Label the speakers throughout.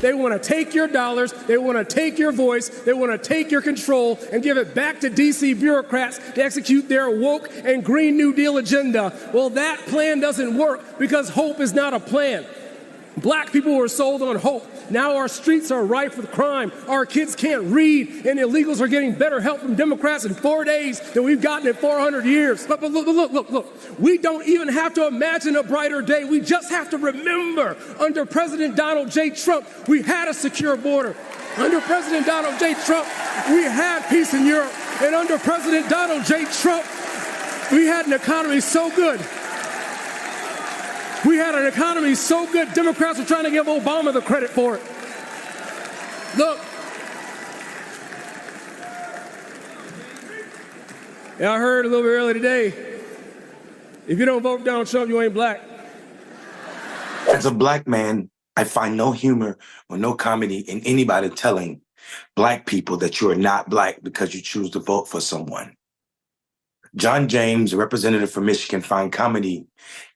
Speaker 1: They want to take your dollars, they want to take your voice, they want to take your control and give it back to D.C. bureaucrats to execute their woke and Green New Deal agenda. Well, that plan doesn't work because hope is not a plan. Black people were sold on hope. Now our streets are rife with crime. Our kids can't read, and illegals are getting better help from Democrats in 4 days than we've gotten in 400 years. But look. We don't even have to imagine a brighter day. We just have to remember, under President Donald J. Trump, we had a secure border. Under President Donald J. Trump, we had peace in Europe. And under President Donald J. Trump, we had an economy so good. We had an economy so good, Democrats were trying to give Obama the credit for it. Look. I heard a little bit earlier today, if you don't vote for Donald Trump, you ain't black.
Speaker 2: As a black man, I find no humor or no comedy in anybody telling black people that you are not black because you choose to vote for someone. John James, a representative from Michigan, found comedy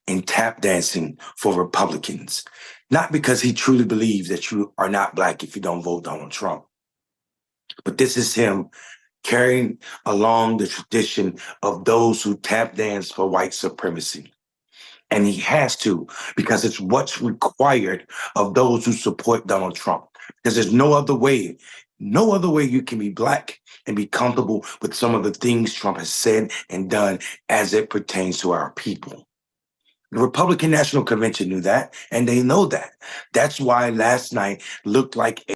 Speaker 2: in tap dancing for Republicans, not because he truly believes that you are not black if you don't vote Donald Trump. But this is him carrying along the tradition of those who tap dance for white supremacy. And he has to, because it's what's required of those who support Donald Trump. Because there's no other way you can be black and be comfortable with some of the things Trump has said and done as it pertains to our people. The Republican National Convention knew that, and they know that. That's why last night looked like a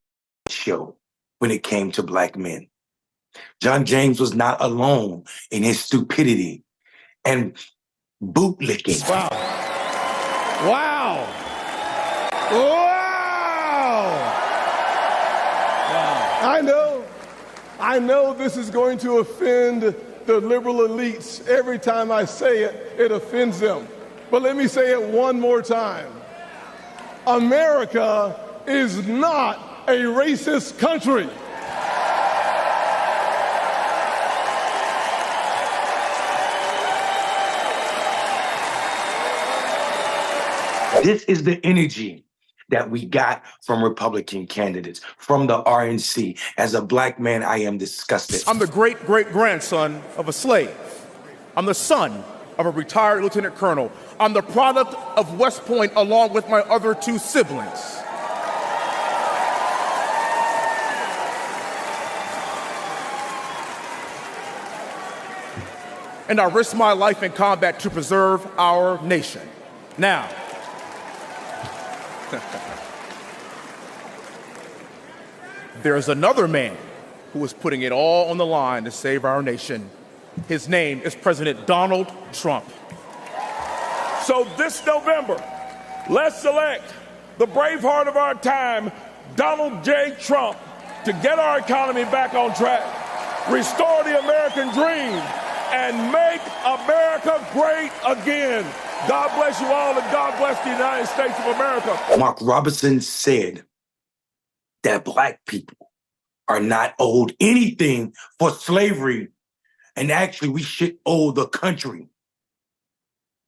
Speaker 2: show when it came to black men. John James was not alone in his stupidity and bootlicking.
Speaker 3: Wow. Wow. Wow. Wow. I know this is going to offend the liberal elites. Every time I say it, it offends them. But let me say it one more time. America is not a racist country.
Speaker 2: This is the energy that we got from Republican candidates, from the RNC. As a black man, I am disgusted.
Speaker 4: I'm the great-great-grandson of a slave. I'm the son of a retired lieutenant colonel. I'm the product of West Point along with my other two siblings. And I risked my life in combat to preserve our nation. Now, there's another man who is putting it all on the line to save our nation. His name is President Donald Trump.
Speaker 3: So this November, let's select the braveheart of our time, Donald J. Trump, to get our economy back on track, restore the American dream, and make America great again. God bless you all, and God bless the United States of America.
Speaker 2: Mark Robinson said that black people are not owed anything for slavery, and actually we should owe the country.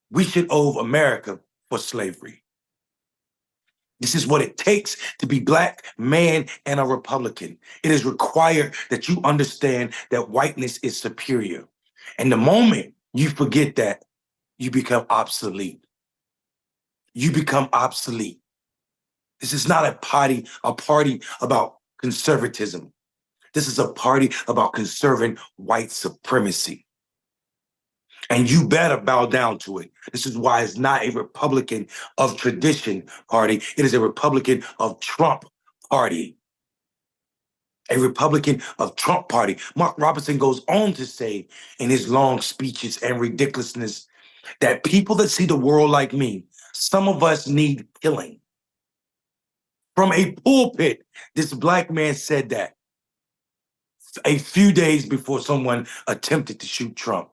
Speaker 2: We should owe America for slavery. This is what it takes to be black, man, and a Republican. It is required that you understand that whiteness is superior. And the moment you forget that, you become obsolete. You become obsolete. This is not a party about conservatism. This is a party about conserving white supremacy. And you better bow down to it. This is why it's not a Republican of tradition party. It is a Republican of Trump party. A Republican of Trump party. Mark Robinson goes on to say in his long speeches and ridiculousness that people that see the world like me, some of us need killing. From a pulpit, this black man said that a few days before someone attempted to shoot Trump.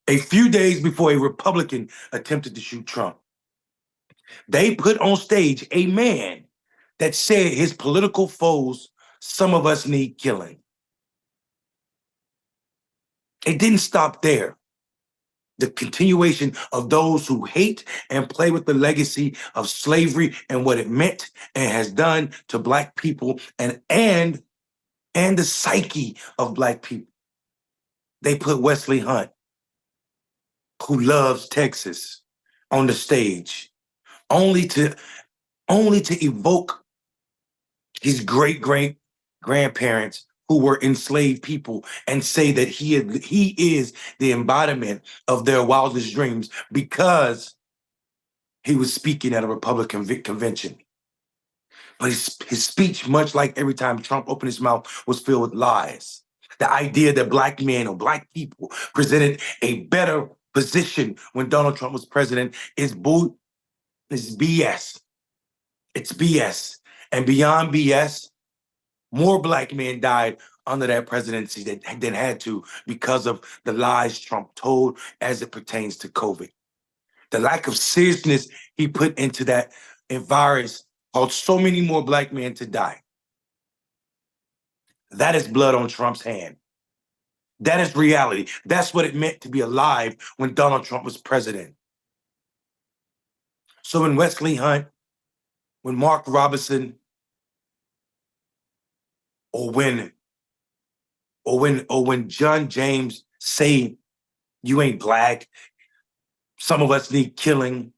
Speaker 2: A few days before a Republican attempted to shoot Trump. They put on stage a man that said his political foes, some of us need killing. It didn't stop there. the continuation of those who hate and play with the legacy of slavery and what it meant and has done to Black people and the psyche of Black people. They put Wesley Hunt, who loves Texas, on the stage, only to evoke his great-great-grandparents who were enslaved people and say that he is the embodiment of their wildest dreams because he was speaking at a Republican convention. But his speech, much like every time Trump opened his mouth, was filled with lies. The idea that Black men or Black people presented a better position when Donald Trump was president is BS. It's BS. And beyond BS, more Black men died under that presidency than had to because of the lies Trump told as it pertains to COVID. The lack of seriousness he put into that virus caused so many more Black men to die. That is blood on Trump's hand. That is reality. That's what it meant to be alive when Donald Trump was president. So when Wesley Hunt, when Mark Robinson, or when John James say you ain't Black, some of us need killing,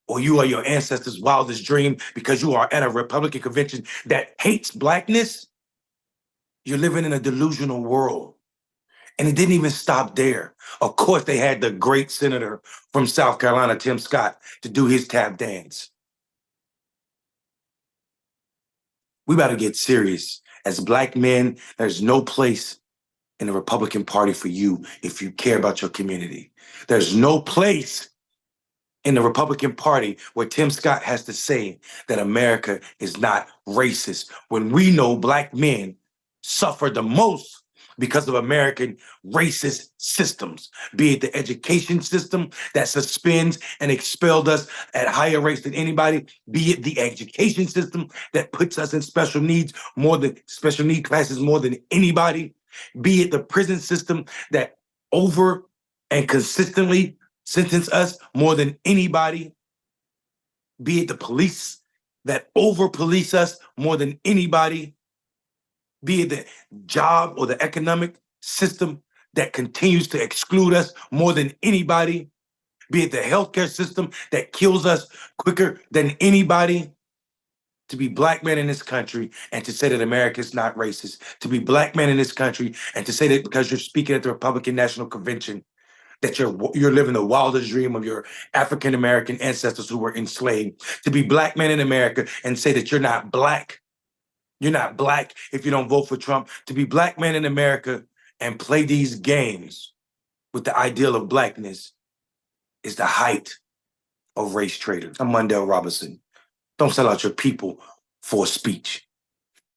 Speaker 2: or you are your ancestors' wildest dream because you are at a Republican convention that hates Blackness, you're living in a delusional world. And it didn't even stop there. Of course, they had the great senator from South Carolina, Tim Scott, to do his tap dance. We got to get serious. As Black men, there's no place in the Republican Party for you if you care about your community. There's no place in the Republican Party where Tim Scott has to say that America is not racist when we know Black men suffer the most because of American racist systems, be it the education system that suspends and expelled us at higher rates than anybody, be it the education system that puts us in special need classes more than anybody, be it the prison system that over and consistently sentence us more than anybody, be it the police that over-police us more than anybody, be it the job or the economic system that continues to exclude us more than anybody, be it the healthcare system that kills us quicker than anybody. To be Black men in this country and to say that America is not racist, to be Black men in this country and to say that because you're speaking at the Republican National Convention, that you're living the wildest dream of your African-American ancestors who were enslaved, to be Black men in America and say that you're not Black. You're not Black if you don't vote for Trump. To be Black men in America and play these games with the ideal of Blackness is the height of race traitors. I'm Mondell Robinson. Don't sell out your people for a speech.